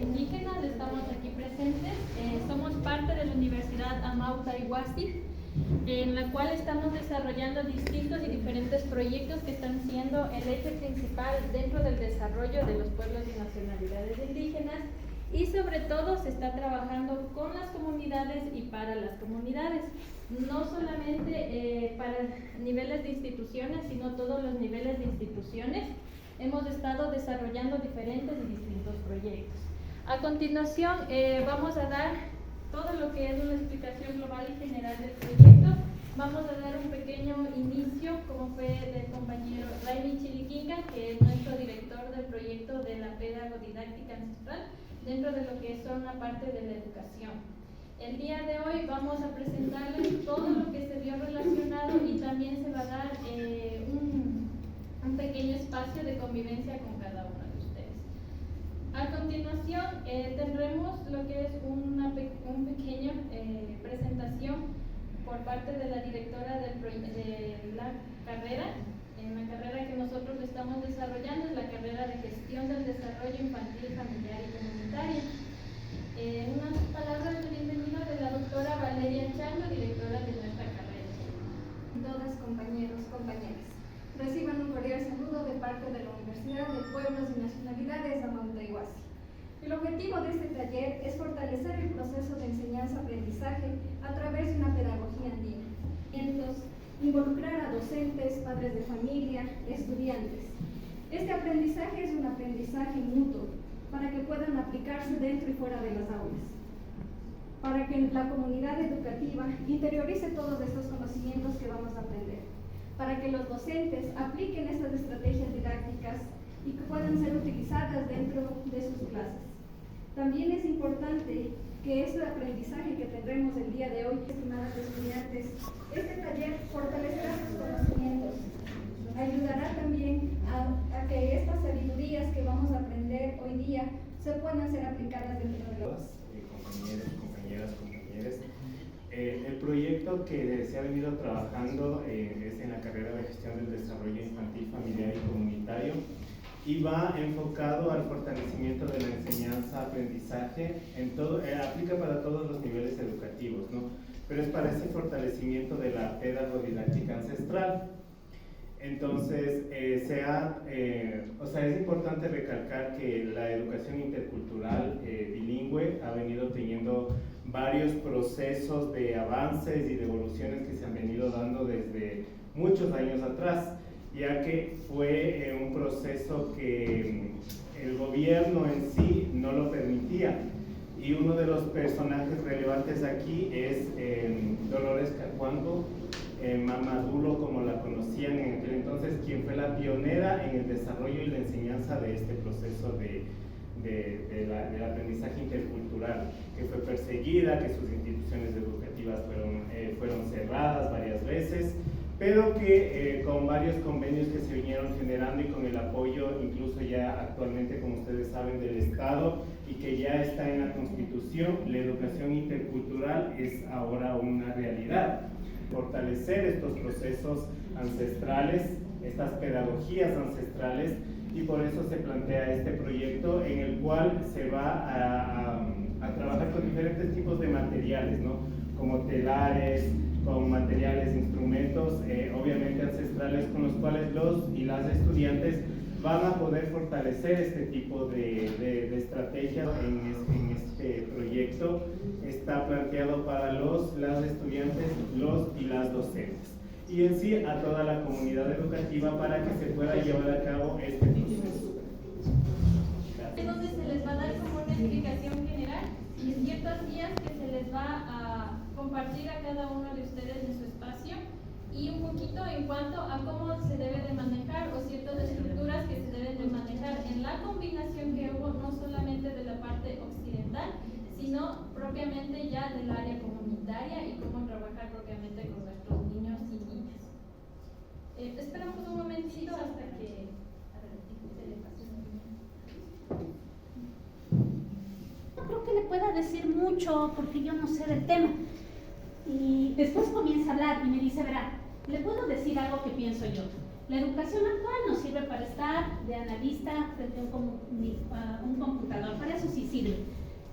Indígenas, estamos aquí presentes. Somos parte de la Universidad Amauta Iguazzi, en la cual estamos desarrollando distintos y diferentes proyectos que están siendo el eje principal dentro del desarrollo de los pueblos y nacionalidades indígenas, y sobre todo se está trabajando con las comunidades y para las comunidades, no solamente para niveles de instituciones, sino todos los niveles de instituciones. Hemos estado desarrollando diferentes y distintos proyectos. A continuación vamos a dar todo lo que es una explicación global y general del proyecto. Vamos a dar un pequeño inicio, como fue del compañero Raimi Chiliquinga, que es nuestro director del proyecto de la pedagodidáctica ancestral, dentro de lo que son la parte de la educación. El día de hoy vamos a presentarles todo lo que se vio relacionado y también se va a dar un pequeño espacio de convivencia con cada uno de ustedes. A continuación tendremos lo que es una pequeña presentación por parte de la directora de la carrera. En la carrera que nosotros estamos desarrollando es la carrera de Gestión del Desarrollo Infantil, Familiar y Comunitario. Unas palabras de bienvenida de la doctora Valeria Chango, directora de nuestra carrera. Todas, compañeros, compañeras, reciban un cordial saludo de parte de la Universidad de Pueblos y Nacionalidades Amauta Iguazzi. El objetivo de este taller es fortalecer el proceso de enseñanza-aprendizaje a través de una pedagogía andina. Involucrar a docentes, padres de familia, estudiantes. Este aprendizaje es un aprendizaje mutuo para que puedan aplicarse dentro y fuera de las aulas, para que la comunidad educativa interiorice todos estos conocimientos que vamos a aprender, para que los docentes apliquen estas estrategias didácticas y que puedan ser utilizadas dentro de sus clases. También es importante que este aprendizaje que tendremos el día de hoy, estimadas estudiantes, este taller fortalecerá sus conocimientos, ayudará también a que estas sabidurías que vamos a aprender hoy día se puedan ser aplicadas dentro de los compañeros. El proyecto que se ha venido trabajando es en la carrera de Gestión del Desarrollo Infantil, Familiar y Comunitario, y va enfocado al fortalecimiento de la enseñanza-aprendizaje, aplica para todos los niveles educativos, ¿no? Pero es para ese fortalecimiento de la pedagodidáctica ancestral. Entonces, es importante recalcar que la educación intercultural bilingüe ha venido teniendo varios procesos de avances y de evoluciones que se han venido dando desde muchos años atrás, ya que fue un proceso que el gobierno en sí no lo permitía. Y uno de los personajes relevantes aquí es Dolores Cacuango, Mamadulo, como la conocían en aquel entonces, quien fue la pionera en el desarrollo y la enseñanza de este proceso del aprendizaje intercultural, que fue perseguida, que sus instituciones educativas fueron cerradas varias veces, pero que con varios convenios que se vinieron generando y con el apoyo incluso ya actualmente, como ustedes saben, del Estado, y que ya está en la Constitución, la educación intercultural es ahora una realidad. Fortalecer estos procesos ancestrales, estas pedagogías ancestrales, y por eso se plantea este proyecto en el cual se va a trabajar con diferentes tipos de materiales, ¿no? Como telares, con materiales, instrumentos, obviamente ancestrales, con los cuales los y las estudiantes van a poder fortalecer este tipo de estrategias en este proyecto. Está planteado para las estudiantes, los y las docentes, y en sí a toda la comunidad educativa para que se pueda llevar a cabo este proceso. Es donde se les va a dar como una explicación general y ciertas guías que se les va a compartir a cada uno de ustedes en su espacio, y un poquito en cuanto a cómo se debe de manejar o ciertas estructuras que se deben de manejar en la combinación que hubo, no solamente de la parte occidental, sino propiamente ya del área comunitaria y cómo trabajar propiamente con nuestros niños y niñas. Esperamos un momentito hasta que se le pase. pueda decir mucho porque yo no sé del tema. Y después comienza a hablar y me dice, verá, le puedo decir algo que pienso yo. La educación actual nos sirve para estar de analista frente a un computador, para eso sí sirve,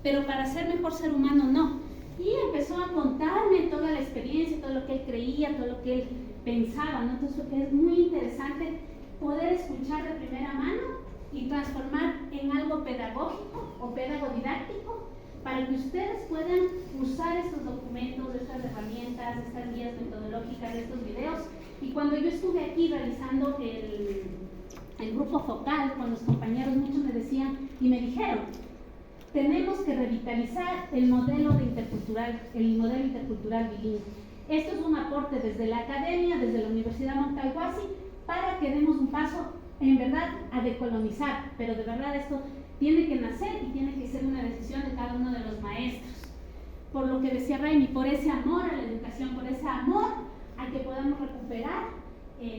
pero para ser mejor ser humano no. Y empezó a contarme toda la experiencia, todo lo que él creía, todo lo que él pensaba, ¿no? Entonces es muy interesante poder escuchar de primera mano y transformar en algo pedagógico o pedagodidáctico para que ustedes puedan usar estos documentos, estas herramientas, estas guías metodológicas, estos videos. Y cuando yo estuve aquí realizando el grupo focal con los compañeros, muchos me decían y me dijeron, tenemos que revitalizar el modelo intercultural bilingüe. Esto es un aporte desde la academia, desde la Universidad Mauta Iguazzi, para que demos un paso en verdad a decolonizar, pero de verdad esto tiene que nacer y tiene que ser una decisión de cada uno de los maestros. Por lo que decía Raimi, por ese amor a la educación, por ese amor a que podamos recuperar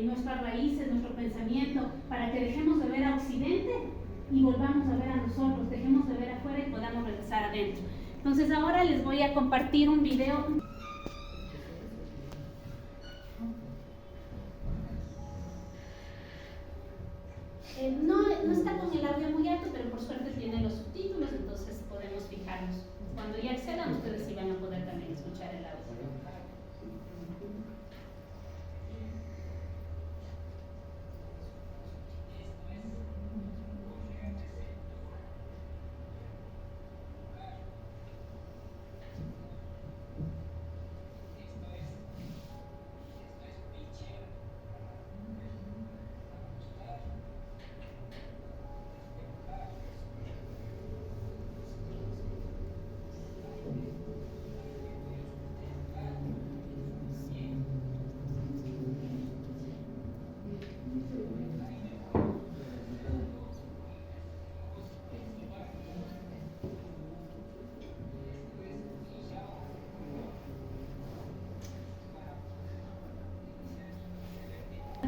nuestras raíces, nuestro pensamiento, para que dejemos de ver a Occidente y volvamos a ver a nosotros, dejemos de ver afuera y podamos regresar adentro. Entonces ahora les voy a compartir un video. No está con el audio muy alto, pero por suerte tiene los subtítulos, entonces podemos fijarnos. Cuando ya accedan, ustedes sí van a poder también escuchar el audio.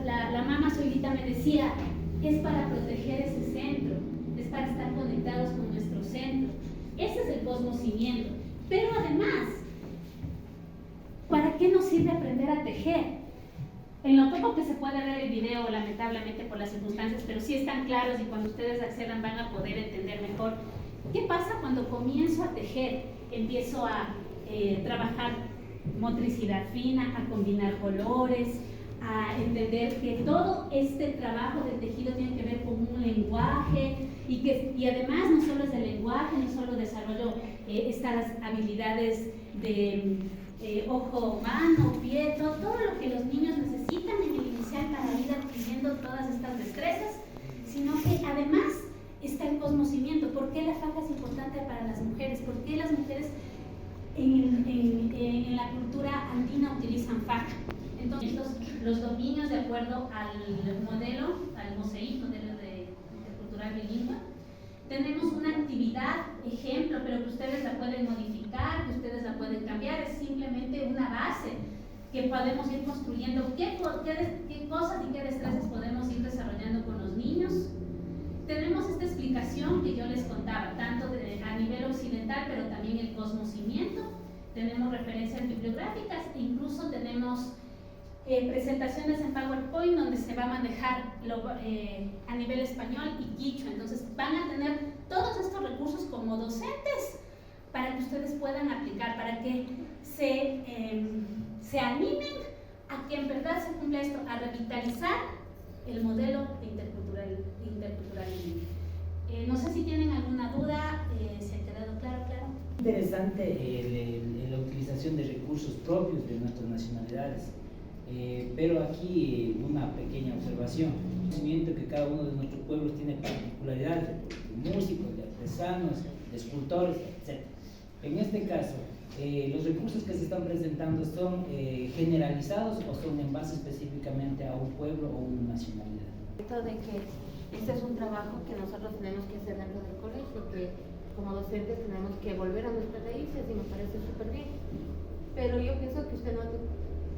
La mamá Zoilita me decía, es para proteger ese centro, es para estar conectados con nuestro centro. Ese es el conocimiento. Pero además, ¿para qué nos sirve aprender a tejer? En lo poco que se puede ver el video, lamentablemente por las circunstancias, pero sí están claros y cuando ustedes accedan van a poder entender mejor. ¿Qué pasa cuando comienzo a tejer? Empiezo a trabajar motricidad fina, a combinar colores, a entender que todo este trabajo del tejido tiene que ver con un lenguaje y además no solo es el lenguaje, no solo desarrollo estas habilidades de ojo, mano, pie, todo lo que los niños necesitan en el inicial para ir adquiriendo todas estas destrezas, sino que además está el conocimiento. ¿Por qué la faja es importante para las mujeres? ¿Por qué las mujeres en la cultura andina utilizan faja? Entonces, los dominios de acuerdo al modelo, al MOSEI, modelo de intercultural bilingüe, tenemos una actividad, ejemplo, pero que ustedes la pueden modificar, que ustedes la pueden cambiar, es simplemente una base que podemos ir construyendo. ¿Qué cosas y qué destrezas podemos ir desarrollando con los niños? Tenemos esta explicación que yo les contaba, tanto a nivel occidental, pero también el conocimiento. Tenemos referencias bibliográficas e incluso tenemos presentaciones en PowerPoint donde se va a manejar a nivel español y quichua. Entonces van a tener todos estos recursos como docentes para que ustedes puedan aplicar, para que se animen a que en verdad se cumpla esto, a revitalizar el modelo de intercultural bilingüe. No sé si tienen alguna duda, ¿se ha quedado claro? Interesante la utilización de recursos propios de nuestras nacionalidades. Pero aquí una pequeña observación. El conocimiento que cada uno de nuestros pueblos tiene particularidades de músicos, de artesanos, de escultores, etc. En este caso, los recursos que se están presentando son generalizados o son en base específicamente a un pueblo o una nacionalidad. De que este es un trabajo que nosotros tenemos que hacer dentro del colegio, que como docentes tenemos que volver a nuestras raíces y me parece súper bien. Pero yo pienso que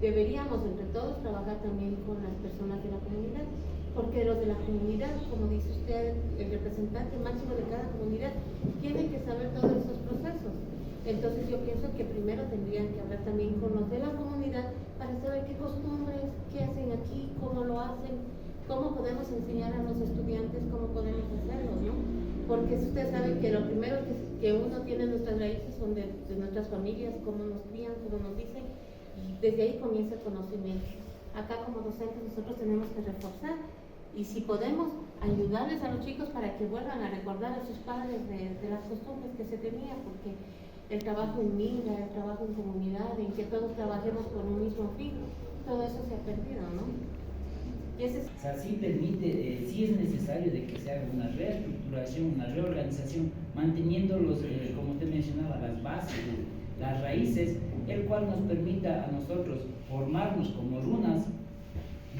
deberíamos entre todos trabajar también con las personas de la comunidad, porque los de la comunidad, como dice usted, el representante máximo de cada comunidad, tienen que saber todos esos procesos. Entonces yo pienso que primero tendrían que hablar también con los de la comunidad para saber qué costumbres, qué hacen aquí, cómo lo hacen, cómo podemos enseñar a los estudiantes, cómo podemos hacerlo, ¿no? Porque usted sabe que lo primero que uno tiene en nuestras raíces son de nuestras familias, cómo nos crían, cómo nos dicen, y desde ahí comienza el conocimiento. Acá como docentes nosotros tenemos que reforzar y si podemos ayudarles a los chicos para que vuelvan a recordar a sus padres de las costumbres que se tenían, porque el trabajo en minga, el trabajo en comunidad, en que todos trabajemos por un mismo fin, todo eso se ha perdido, ¿no? Y ese es... O sea, sí permite, sí es necesario de que se haga una reestructuración, una reorganización, manteniendo como usted mencionaba, las bases, las raíces, el cual nos permita a nosotros formarnos como runas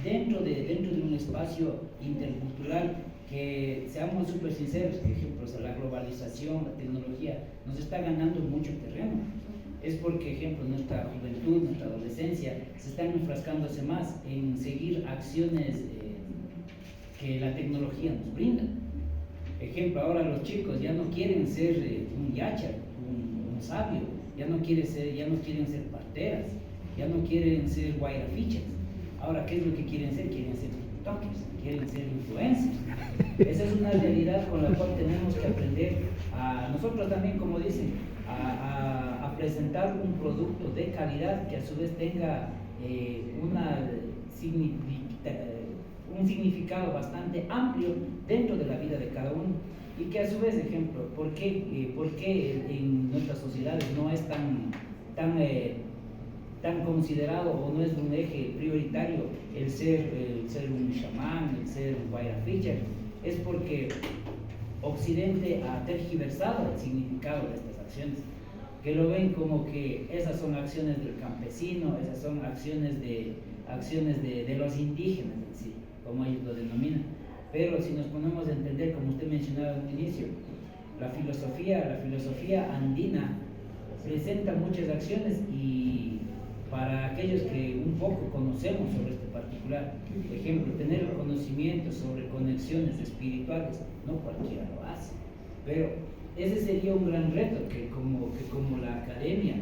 dentro de un espacio intercultural que, seamos súper sinceros, por ejemplo, la globalización, la tecnología, nos está ganando mucho terreno. Es porque, ejemplo, nuestra juventud, nuestra adolescencia, se están enfrascándose más en seguir acciones que la tecnología nos brinda. Ejemplo, ahora los chicos ya no quieren ser un yachar, un sabio, ya no quieren ser parteras, ya no quieren ser guairafichas. Ahora, ¿qué es lo que quieren ser? Quieren ser tiktokers, quieren ser influencers. Esa es una realidad con la cual tenemos que aprender a nosotros también, como dicen, a presentar un producto de calidad que a su vez tenga un significado bastante amplio dentro de la vida de cada uno y que a su vez, ejemplo, ¿por qué en nuestras sociedades no es tan considerado o no es un eje prioritario el ser un chamán, el ser un guairaficher? Es porque Occidente ha tergiversado el significado de estas acciones, que lo ven como que esas son acciones del campesino, esas son acciones de los indígenas en sí, como ellos lo denominan. Pero si nos ponemos a entender, como usted mencionaba en un inicio, la filosofía andina presenta muchas acciones y para aquellos que un poco conocemos sobre este particular ejemplo, tener conocimiento sobre conexiones espirituales, no cualquiera lo hace, pero ese sería un gran reto, que como la academia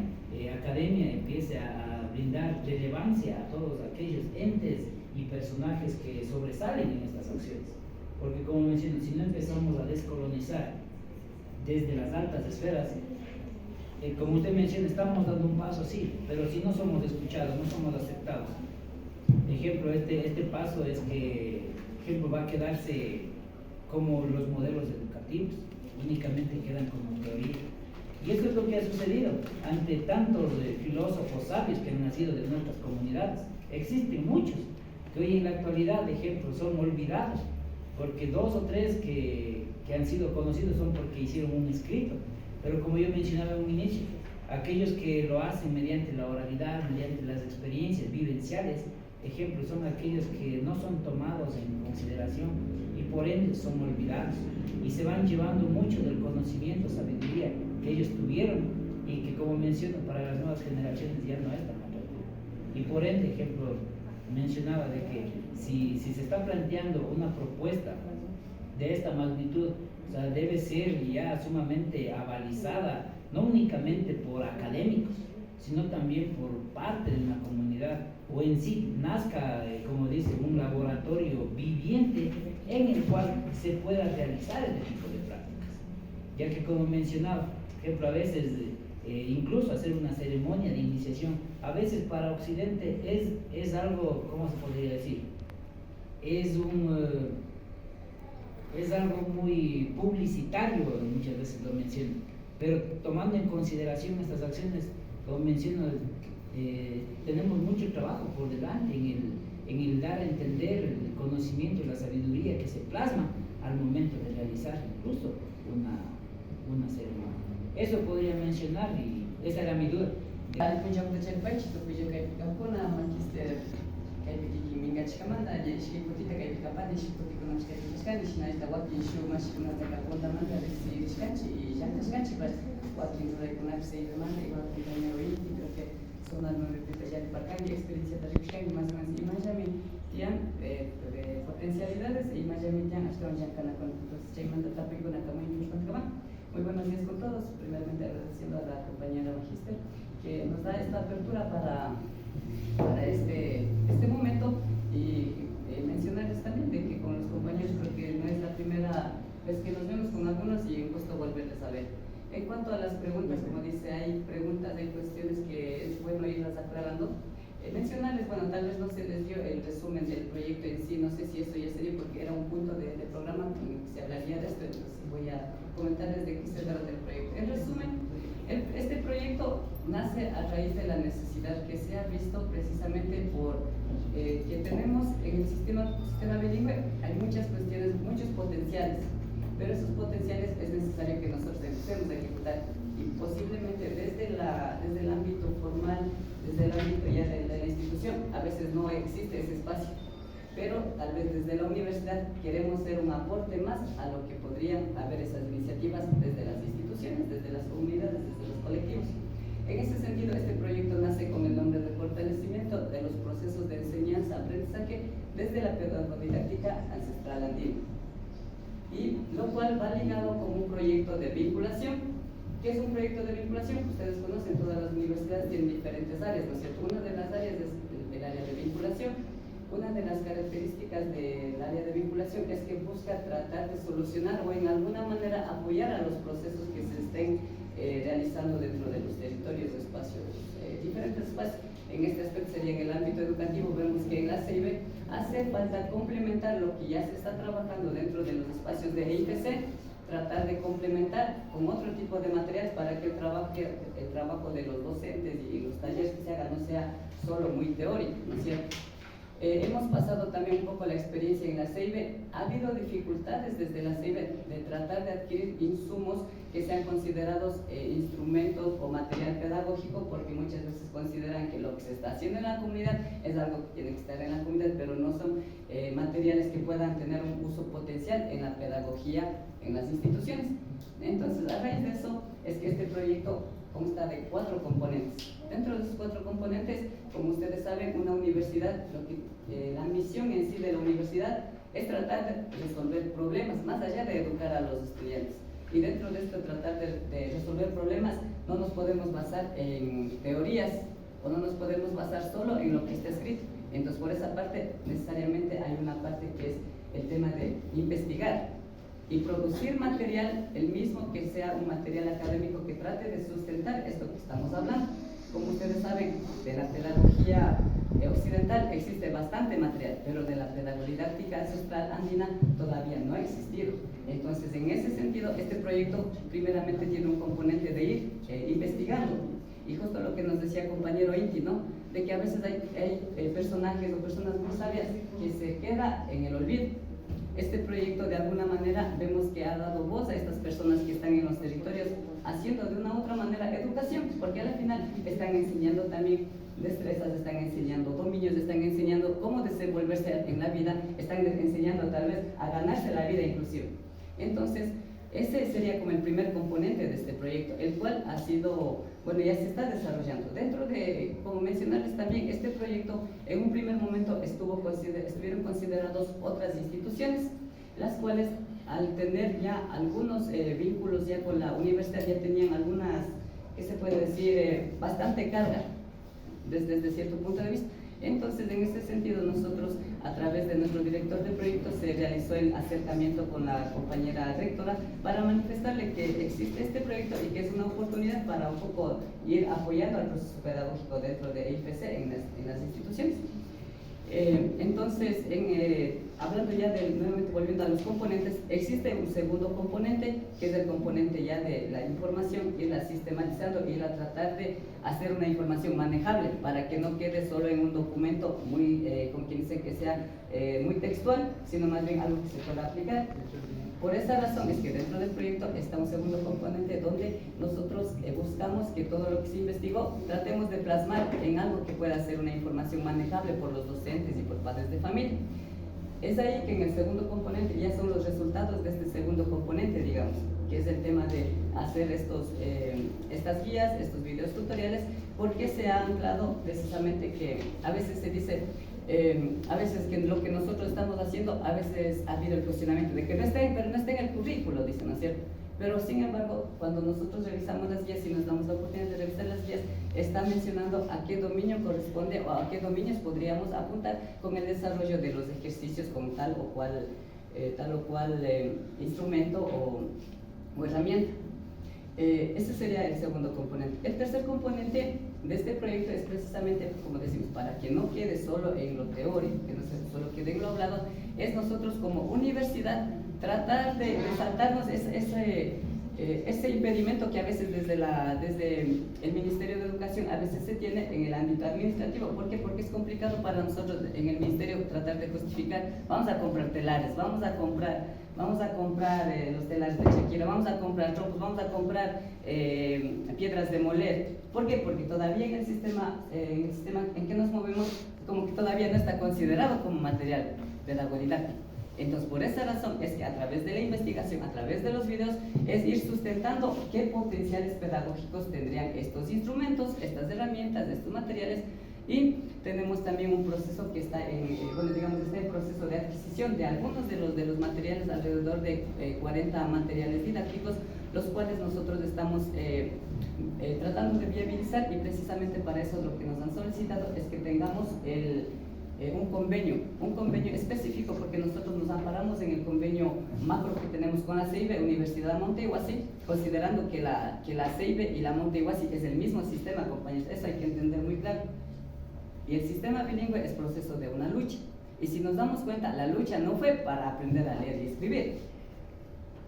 empiece a brindar relevancia a todos aquellos entes y personajes que sobresalen en estas acciones. Porque como menciono, si no empezamos a descolonizar desde las altas esferas, como usted menciona, estamos dando un paso, sí, pero si no somos escuchados, no somos aceptados. Ejemplo, este paso es que, va a quedarse como los modelos educativos, únicamente quedan como teoría. Y eso es lo que ha sucedido ante tantos filósofos sabios que han nacido de nuestras comunidades. Existen muchos que hoy en la actualidad, ejemplo, son olvidados, porque 2 o 3 que han sido conocidos son porque hicieron un escrito. Pero como yo mencionaba en un inicio, aquellos que lo hacen mediante la oralidad, mediante las experiencias vivenciales, ejemplo, son aquellos que no son tomados en consideración y por ende son olvidados y se van llevando mucho del conocimiento, sabiduría que ellos tuvieron y que, como menciono, para las nuevas generaciones ya no es tan atractivo. Y por ende, ejemplo, mencionaba de que si se está planteando una propuesta de esta magnitud, o sea, debe ser ya sumamente avalizada, no únicamente por académicos, sino también por parte de una comunidad, o en sí nazca, como dice, un laboratorio viviente en el cual se pueda realizar este tipo de prácticas. Ya que, como mencionaba, por ejemplo, a veces incluso hacer una ceremonia de iniciación, a veces para Occidente es algo, ¿cómo se podría decir? Es algo muy publicitario, muchas veces lo menciono, pero tomando en consideración estas acciones, como menciono, tenemos mucho trabajo por delante en el dar a entender el conocimiento y la sabiduría que se plasma al momento de realizar incluso una ceremonia. Eso podría mencionar y esa era mi duda. potencialidades y más ya hasta un ya con chaymanta tapiguna como Muy buenos días con todos. Primeramente agradeciendo a la compañera Magister que nos da esta apertura para este momento y mencionarles también de que con los compañeros, porque no es la primera vez que nos vemos con algunos y un gusto volverles a ver. En cuanto a las preguntas, como dice, hay preguntas, hay cuestiones que es bueno irlas aclarando. Mencionarles, bueno, tal vez no se les dio el resumen del proyecto en sí, no sé si eso ya se dio porque era un punto del programa en el que se hablaría de esto, entonces voy a comentarles de qué se trata el proyecto. En resumen, este proyecto nace a raíz de la necesidad que se ha visto precisamente por que tenemos en el sistema bilingüe, hay muchas cuestiones, muchos potenciales, pero esos potenciales es necesario que nosotros empecemos a ejecutar y posiblemente desde el ámbito formal, desde el ámbito ya de la institución, a veces no existe ese espacio, pero tal vez desde la universidad queremos ser un aporte más a lo que podrían haber esas iniciativas desde las instituciones, desde las comunidades, desde los colectivos. En ese sentido, este proyecto nace con el nombre de fortalecimiento de los procesos de enseñanza-aprendizaje desde la pedagodidáctica ancestral andina, y lo cual va ligado con un proyecto de vinculación. ¿Qué es un proyecto de vinculación? Ustedes conocen, todas las universidades tienen diferentes áreas, ¿no es cierto? Una de las áreas es el área de vinculación. Una de las características del área de vinculación es que busca tratar de solucionar o en alguna manera apoyar a los procesos que se estén realizando dentro de los territorios o espacios, diferentes espacios. En este aspecto sería en el ámbito educativo, vemos que en la CEIBE hace falta complementar lo que ya se está trabajando dentro de los espacios de EIPC, tratar de complementar con otro tipo de materiales para que el trabajo de los docentes y los talleres que se hagan no sea solo muy teórico, ¿no es cierto? Hemos pasado también un poco la experiencia en la CEIBE. Ha habido dificultades desde la CEIBE de tratar de adquirir insumos que sean considerados instrumentos o material pedagógico, porque muchas veces consideran que lo que se está haciendo en la comunidad es algo que tiene que estar en la comunidad, pero no son materiales que puedan tener un uso potencial en la pedagogía en las instituciones. Entonces, a raíz de eso es que este proyecto consta de 4 componentes. Dentro de esos 4 componentes, como ustedes saben, una universidad, la misión en sí de la universidad es tratar de resolver problemas, más allá de educar a los estudiantes. Y dentro de esto, tratar de resolver problemas, no nos podemos basar en teorías o no nos podemos basar solo en lo que está escrito. Entonces, por esa parte, necesariamente hay una parte que es el tema de investigar y producir material, el mismo que sea un material académico que trate de sustentar esto que estamos hablando. Como ustedes saben, de la pedagogía occidental existe bastante material, pero de la pedagodidáctica ancestral andina todavía no ha existido. Entonces, en ese sentido, este proyecto primeramente tiene un componente de ir investigando. Y justo lo que nos decía compañero Inti, ¿no? De que a veces hay personajes o personas muy sabias que se queda en el olvido. Este proyecto de alguna manera vemos que ha dado voz a estas personas que están en los territorios haciendo de una u otra manera educación, porque al final están enseñando también destrezas, están enseñando dominios, están enseñando cómo desenvolverse en la vida, están enseñando tal vez a ganarse la vida inclusive. Entonces, ese sería como el primer componente de este proyecto, el cual ha sido, bueno, ya se está desarrollando. Dentro de, como mencionarles también, este proyecto en un primer momento estuvieron considerados otras instituciones, las cuales al tener ya algunos vínculos ya con la universidad ya tenían algunas, ¿qué se puede decir?, bastante carga desde cierto punto de vista. Entonces, en ese sentido, nosotros, a través de nuestro director de proyecto, se realizó el acercamiento con la compañera rectora para manifestarle que existe este proyecto y que es una oportunidad para un poco ir apoyando al proceso pedagógico dentro de EIPC en las instituciones. Entonces, hablando ya nuevamente volviendo a los componentes, existe un segundo componente, que es el componente ya de la información, irla sistematizando, irla a tratar de hacer una información manejable para que no quede solo en un documento muy, con quien dice que sea muy textual, sino más bien algo que se pueda aplicar. Por esa razón es que dentro del proyecto está un segundo componente donde nosotros buscamos que todo lo que se investigó tratemos de plasmar en algo que pueda ser una información manejable por los docentes y por padres de familia. Es ahí que en el segundo componente ya son los resultados de este segundo componente, digamos, que es el tema de hacer estas guías, estos videos tutoriales, porque se ha anclado precisamente que a veces se dice, a veces que lo que nosotros estamos haciendo, a veces ha habido el cuestionamiento de que no está, pero no está en el currículo, dicen, ¿no es cierto? Pero sin embargo, cuando nosotros revisamos las guías y nos damos la oportunidad de revisar las guías, está mencionando a qué dominio corresponde o a qué dominios podríamos apuntar con el desarrollo de los ejercicios con tal o cual instrumento o herramienta. Ese sería el segundo componente. El tercer componente de este proyecto es precisamente, como decimos, para que no quede solo en lo teórico, que no solo quede en lo hablado, es nosotros como universidad tratar de saltarnos ese impedimento que a veces desde el Ministerio de Educación a veces se tiene en el ámbito administrativo. ¿Por qué? Porque es complicado para nosotros en el Ministerio tratar de justificar, vamos a comprar telares, vamos a comprar los telares de Shakira, vamos a comprar tropos, vamos a comprar piedras de moler. ¿Por qué? Porque todavía en el sistema en que nos movemos, como que todavía no está considerado como material pedagógico-didáctico. Entonces, por esa razón es que a través de la investigación, a través de los videos, es ir sustentando qué potenciales pedagógicos tendrían estos instrumentos, estas herramientas, estos materiales. Y tenemos también un proceso que está está en proceso de adquisición de algunos de los materiales, alrededor de 40 materiales didácticos, los cuales nosotros estamos tratando de viabilizar, y precisamente para eso lo que nos han solicitado es que tengamos un convenio específico, porque nosotros nos amparamos en el convenio macro que tenemos con la CEIBE, Universidad Monteiguasi, considerando que la CEIBE y la Monteiguasi es el mismo sistema, compañeros. Eso hay que entender muy claro. Y el sistema bilingüe es proceso de una lucha. Y si nos damos cuenta, la lucha no fue para aprender a leer y escribir.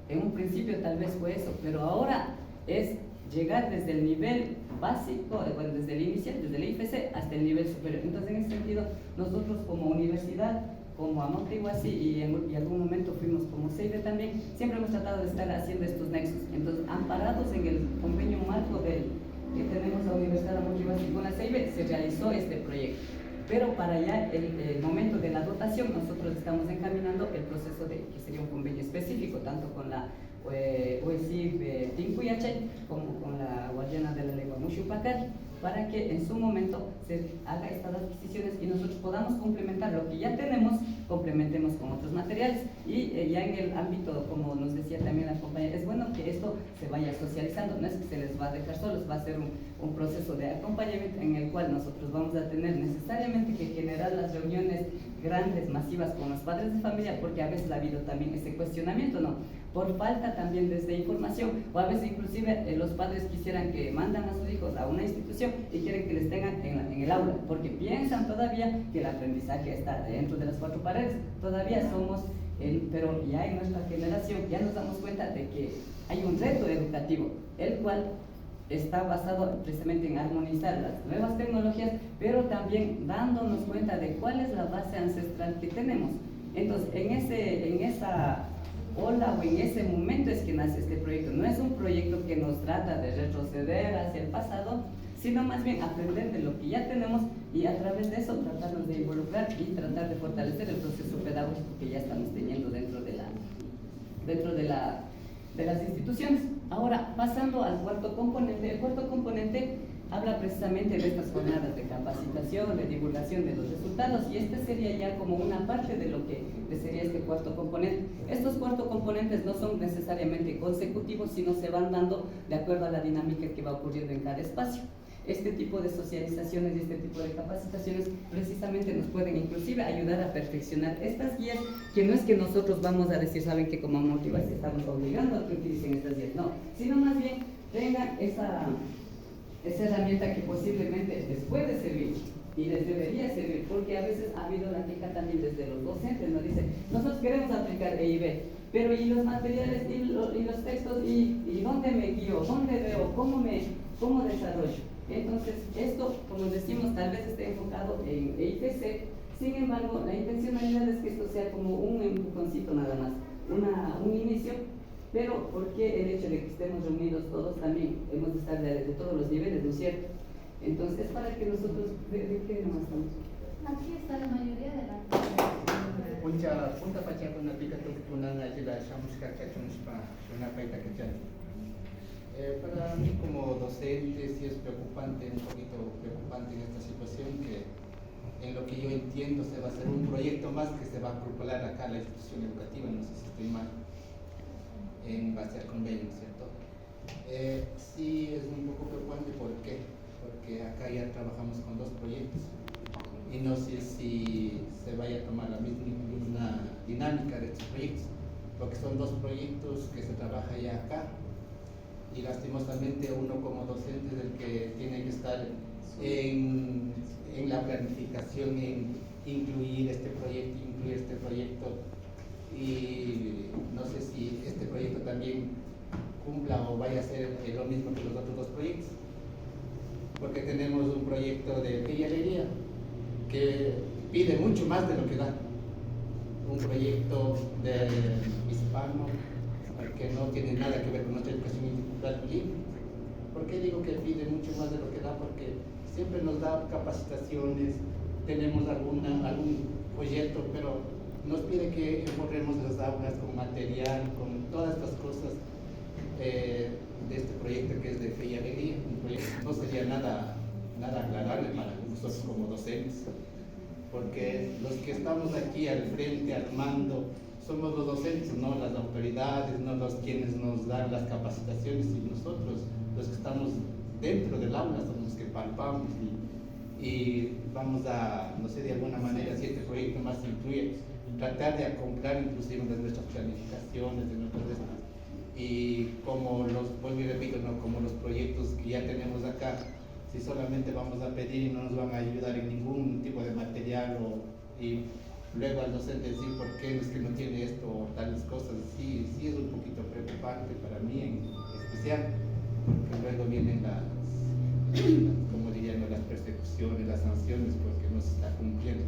En un principio tal vez fue eso, pero ahora es llegar desde el nivel básico, desde el inicial, desde el IFC hasta el nivel superior. Entonces, en ese sentido, nosotros como universidad, como Monteiguasi y en algún momento fuimos como CEIBE también, siempre hemos tratado de estar haciendo estos nexos. Entonces, amparados en el convenio marco que tenemos la Universidad de Monteiguasi con la CEIBE, se realizó este proyecto. Pero para ya el momento de la dotación, nosotros estamos encaminando el proceso que sería un convenio específico, tanto con la OESIF Tincuyachay como con la Guardiana de la Lengua Mushupacari, para que en su momento se haga estas adquisiciones y nosotros podamos complementar lo que ya tenemos, complementemos con otros materiales. Y ya en el ámbito, como nos decía también la compañera, es bueno que esto se vaya socializando, no es que se les va a dejar solos, va a ser un proceso de acompañamiento en el cual nosotros vamos a tener necesariamente que generar las reuniones grandes, masivas con los padres de familia, porque a veces ha habido también ese cuestionamiento, ¿no? Por falta también de información, o a veces inclusive los padres quisieran que mandan a sus hijos a una institución y quieren que les tengan en el aula, porque piensan todavía que el aprendizaje está dentro de las cuatro paredes. Todavía somos, pero ya en nuestra generación ya nos damos cuenta de que hay un reto educativo, el cual está basado precisamente en armonizar las nuevas tecnologías, pero también dándonos cuenta de cuál es la base ancestral que tenemos. Entonces, en esa ola o en ese momento es que nace este proyecto. No es un proyecto que nos trata de retroceder hacia el pasado, sino más bien aprender de lo que ya tenemos y a través de eso tratarnos de involucrar y tratar de fortalecer el proceso pedagógico que ya estamos teniendo dentro de las instituciones. Ahora, pasando al cuarto componente, el cuarto componente habla precisamente de estas jornadas de capacitación, de divulgación de los resultados, y este sería ya como una parte de lo que sería este cuarto componente. Estos cuatro componentes no son necesariamente consecutivos, sino se van dando de acuerdo a la dinámica que va ocurriendo en cada espacio. Este tipo de socializaciones y este tipo de capacitaciones precisamente nos pueden inclusive ayudar a perfeccionar estas guías, que no es que nosotros vamos a decir, saben que como Monteiguasi estamos obligando a que utilicen estas guías, no, sino más bien tengan esa herramienta que posiblemente les puede servir y les debería servir, porque a veces ha habido la queja también desde los docentes, nos dicen, nosotros queremos aplicar EIB, pero y los materiales y los textos, y dónde me guío, dónde veo, cómo desarrollo. Entonces, esto, como decimos, tal vez esté enfocado en EIPC, sin embargo, la intencionalidad es que esto sea como un empujoncito nada más, un inicio. Pero, ¿por qué el hecho de que estemos reunidos todos también? Hemos de estar de todos los niveles, ¿no es cierto? Entonces, para que nosotros, ¿de qué no estamos? Aquí está la mayoría de la punta pacha con la pica tucunana ayuda a buscar que una paita que para mí como docente sí es preocupante, un poquito preocupante en esta situación, que en lo que yo entiendo se va a hacer un proyecto más que se va a proponer acá a la institución educativa, no sé si estoy mal. en base al convenio, ¿cierto? Sí es un poco preocupante, ¿por qué? Porque acá ya trabajamos con 2 proyectos y no sé si se vaya a tomar la misma dinámica de estos proyectos, porque son 2 proyectos que se trabaja ya acá y lastimosamente uno como docente es el que tiene que estar en la planificación, en incluir este proyecto y no sé si este proyecto también cumpla o vaya a ser lo mismo que los otros 2 proyectos, porque tenemos un proyecto de pillería que pide mucho más de lo que da, un proyecto de hispano que no tiene nada que ver con nuestra educación intercultural bilingüe. ¿Por qué digo que pide mucho más de lo que da? Porque siempre nos da capacitaciones, tenemos algún proyecto, pero nos pide que borremos las aulas con material, con todas estas cosas de este proyecto que es de fe y alegría. Un proyecto no sería nada agradable para nosotros como docentes, porque los que estamos aquí al frente, al mando, somos los docentes, no las autoridades, no los quienes nos dan las capacitaciones, y nosotros, los que estamos dentro del aula, somos los que palpamos y vamos a, no sé, de alguna manera, si este proyecto más incluye, tratar de acoplar inclusive de nuestras planificaciones, de nuestras y como vuelvo y repito, ¿no? Como los proyectos que ya tenemos acá, si solamente vamos a pedir y no nos van a ayudar en ningún tipo de material y luego al docente decir por qué es que no tiene esto o tales cosas, sí es un poquito preocupante para mí en especial, porque luego vienen como dirían, las persecuciones, las sanciones, porque no se está cumpliendo.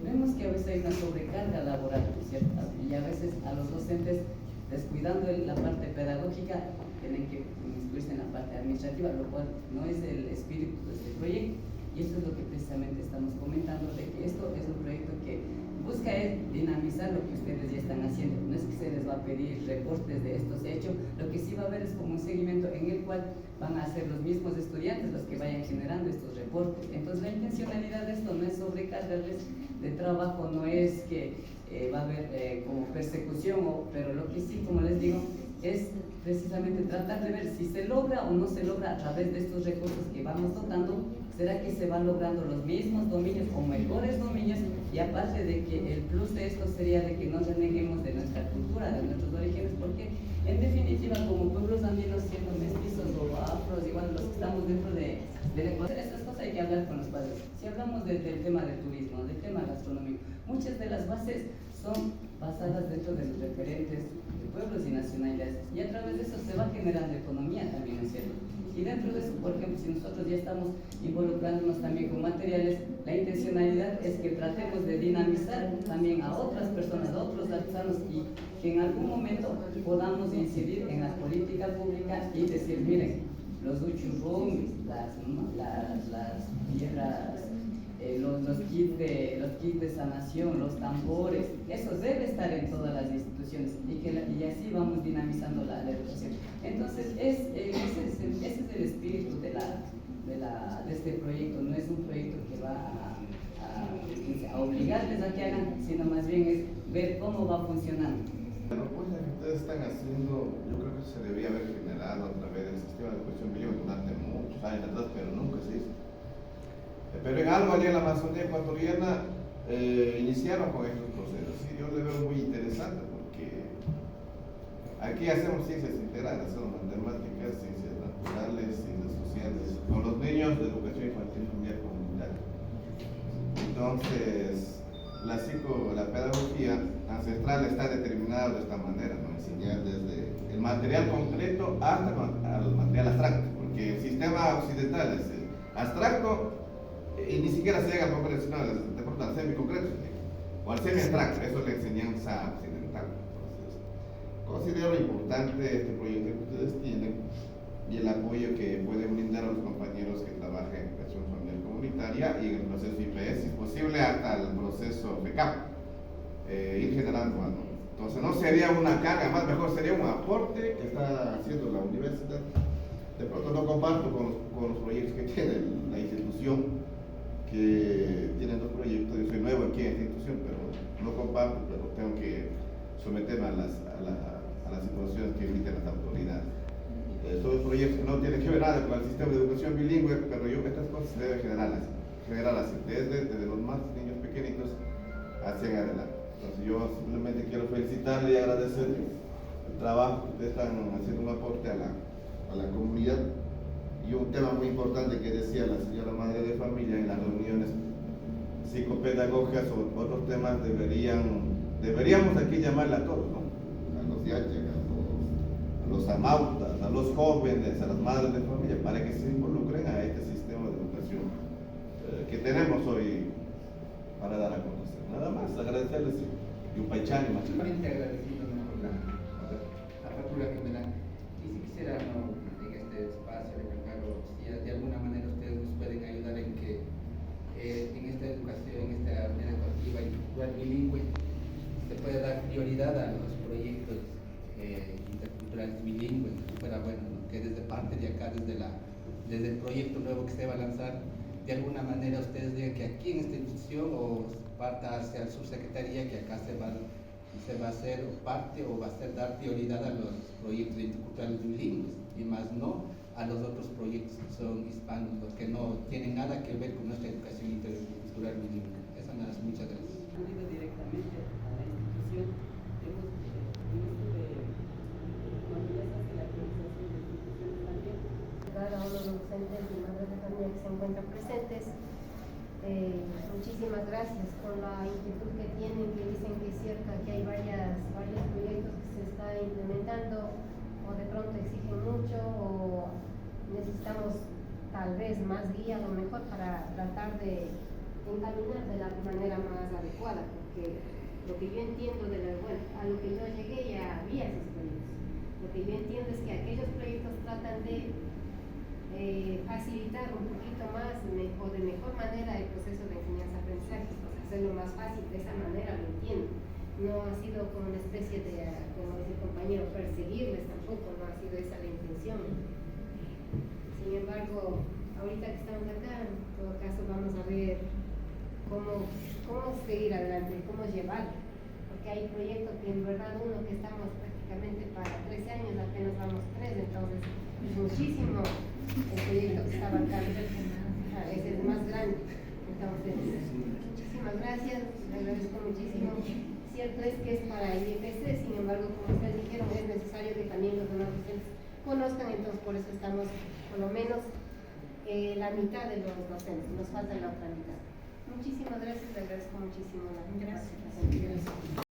Vemos que a veces hay una sobrecarga laboral, ¿cierto? Y a veces a los docentes, descuidando la parte pedagógica, tienen que inscribirse en la parte administrativa, lo cual no es el espíritu de este proyecto. Y eso es lo que precisamente estamos comentando, de que esto es un proyecto que busca dinamizar lo que ustedes ya están haciendo. No es que se les va a pedir reportes de esto se ha hecho, lo que sí va a haber es como un seguimiento en el cual van a ser los mismos estudiantes los que vayan generando estos reportes. Entonces la intencionalidad de esto no es sobrecargarles de trabajo, no es que va a haber como persecución, pero lo que sí, como les digo, es precisamente tratar de ver si se logra o no se logra a través de estos recursos que vamos dotando. ¿Será que se van logrando los mismos dominios o mejores dominios? Y aparte de que el plus de esto sería de que no reneguemos de nuestra cultura, de nuestros orígenes, porque en definitiva como pueblos andinos, siendo mestizos o afros, igual los que estamos dentro de Ecuador, estas cosas hay que hablar con los padres. Si hablamos del tema del turismo, del tema gastronómico, muchas de las bases son basadas dentro de los referentes de pueblos y nacionalidades, y a través de eso se va generando economía también, ¿no es cierto? Y dentro de eso, por ejemplo, si nosotros ya estamos involucrándonos también con materiales, la intencionalidad es que tratemos de dinamizar también a otras personas, a otros artesanos, y que en algún momento podamos incidir en la política pública y decir, miren, los uchurrumis, las piedras, los kits de sanación, los tambores, eso debe estar en todas las instituciones y así vamos dinamizando la educación. Entonces, ese es el espíritu de este proyecto. No es un proyecto que va a obligarles a que hagan, sino más bien es ver cómo va funcionando. La propuesta que ustedes están haciendo, yo creo que se debería haber generado a través del sistema de educación bilingüe durante muchos años atrás, pero nunca se hizo. Pero en algo allá en la Amazonía ecuatoriana iniciaron con estos procesos. Y yo lo veo muy interesante porque aquí hacemos ciencias integrales, hacemos matemáticas, ciencias naturales, ciencias sociales, con los niños de educación infantil familiar comunitaria. Entonces, la pedagogía ancestral está determinada de esta manera, ¿no? Enseñar desde el material concreto hasta el material abstracto, porque el sistema occidental es el abstracto y ni siquiera se llega al convencional, de pronto al semi-concreto o al semi-abstracto. Eso es la enseñanza occidental. Entonces, considero importante este proyecto que ustedes tienen y el apoyo que pueden brindar a los compañeros que trabajan en educación familiar comunitaria y en el proceso IPS, si es posible hasta el proceso FECAP, ir generando algo. Entonces no sería una carga más, mejor sería un aporte que está haciendo la universidad. De pronto no comparto con los proyectos que tiene la institución, que tienen 2 proyectos. Yo soy nuevo aquí en esta institución, pero no comparto, pero tengo que someterme a las situaciones que emiten las autoridades. Son proyectos que no tienen que ver nada con el sistema de educación bilingüe, pero estas cosas se deben generar así, desde los más niños pequeñitos hacia en adelante. Entonces yo simplemente quiero felicitarle y agradecerle el trabajo que están haciendo, un aporte a la comunidad. Y un tema muy importante que decía la señora madre de familia en las reuniones psicopedagógicas o otros temas, deberíamos aquí llamarle a todos, ¿no? A los yachas, a los amautas, a los jóvenes, a las madres de familia, para que se involucren a este sistema de educación que tenemos hoy para dar a conocer. Nada más, agradecerles y un paichani más. Simplemente agradecido, ¿no?, por la apertura que me dan. Y si quisiera, ¿no?, en este espacio recalcarlo, si de alguna manera ustedes nos pueden ayudar en que en esta educación, en esta manera educativa y cultural bilingüe, se pueda dar prioridad a los proyectos interculturales bilingües. Fuera bueno, ¿no?, que desde parte de acá, desde el proyecto nuevo que se va a lanzar, de alguna manera ustedes digan que aquí en esta institución o parta hacia la subsecretaría, que acá se va a hacer parte o va a ser dar prioridad a los proyectos interculturales bilingües y más no a los otros proyectos que son hispanos, los que no tienen nada que ver con nuestra educación intercultural bilingüe. Eso nada, muchas gracias. Ido directamente a la institución, hemos cuando ya se hace la actualización de instituciones también. Cada uno de los docentes y madres de familia que se encuentran presentes, muchísimas gracias con la inquietud que tienen, que dicen que es cierto que hay varios proyectos que se están implementando o de pronto exigen mucho o necesitamos tal vez más guía a lo mejor para tratar de encaminar de la manera más adecuada, porque lo que yo entiendo a lo que yo llegué ya había esos proyectos. Lo que yo entiendo es que aquellos proyectos tratan de facilitar un poquito más o de mejor manera el proceso de enseñanza-aprendizaje, hacerlo más fácil, de esa manera lo entiendo. No ha sido como una especie de, como dice el compañero, perseguirles tampoco, no ha sido esa la intención. Sin embargo, ahorita que estamos acá, en todo caso vamos a ver cómo seguir adelante, cómo llevarlo, porque hay proyectos que en verdad uno que estamos prácticamente para 13 años, apenas vamos 3, entonces es muchísimo el proyecto que está abarcando, es el más grande. Entonces, muchísimas gracias, le agradezco muchísimo. Cierto es que es para el IFC, sin embargo, como ustedes dijeron, es necesario que también los demás docentes conozcan, entonces por eso estamos por lo menos la mitad de los docentes, nos falta la otra mitad. Muchísimas gracias, le agradezco muchísimo la participación.